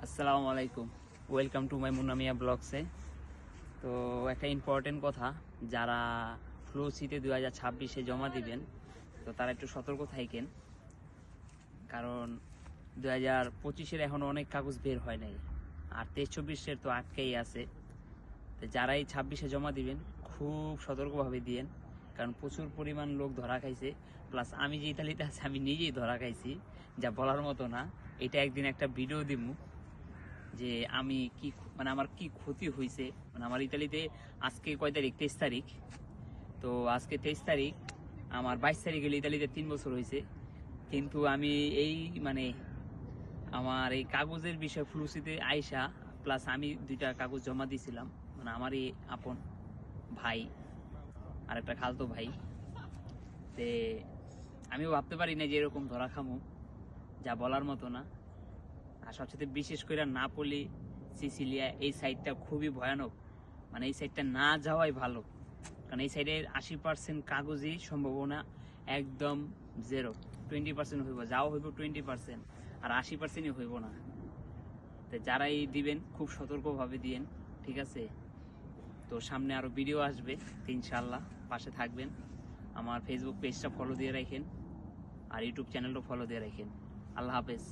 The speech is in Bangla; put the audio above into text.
আসসালামু আলাইকুম, ওয়েলকাম টু মাই মুন্নামিয়া ব্লগসে। তো একটা ইম্পর্টেন্ট কথা, যারা ফ্লো সিতে 2026-এ জমা দিবেন তো তারা একটু সতর্ক থাকেন, কারণ 2025-এর এখনও অনেক কাগজ বের হয় নাই, আর 23-24-এর তো আটকেই আছে। তো যারাই 26-এ জমা দিবেন খুব সতর্কভাবে দিয়েন, কারণ প্রচুর পরিমাণ লোক ধরা খাইছে। প্লাস আমি যে ইতালিতে আছি আমি নিজেই ধরা খাইছি, যা বলার মতো না। এটা একদিন একটা ভিডিও দিমু যে আমি কি মানে আমার কি ক্ষতি হয়েছে। মানে আমার ইতালিতে আজকে কয় তারিখ, 23 তারিখ। তো আজকে 23 তারিখ, আমার 22 তারিখ হলে ইতালিতে 3 বছর হয়েছে। কিন্তু আমি এই মানে আমার এই কাগজের বিষয় ফ্লুসিতে আইসা, প্লাস আমি 2টা কাগজ জমা দিয়েছিলাম, মানে আমারই আপন ভাই আর একটা খালতো ভাই। তে আমিও ভাবতে পারি না যে এরকম ধরা খামু, যা বলার মতো না। আর সবচেয়ে বিশেষ করে নাপোলি, সিসিলিয়া এই সাইডটা খুবই ভয়ানক। মানে এই সাইডটা না যাওয়াই ভালো, কারণ এই সাইডের 80% কাগজই সম্ভাবনা একদম জিরো। 20% হইব, যাও হইব 20%, আর 80%ই হইব না। তো যারাই দিবেন খুব সতর্কভাবে দিয়েন, ঠিক আছে? তো সামনে আরও ভিডিও আসবে, ইনশাল্লাহ পাশে থাকবেন। আমার ফেসবুক পেজটা ফলো দিয়ে রাখেন, আর ইউটিউব চ্যানেলটা ফলো দিয়ে রাখেন। আল্লাহ হাফেজ।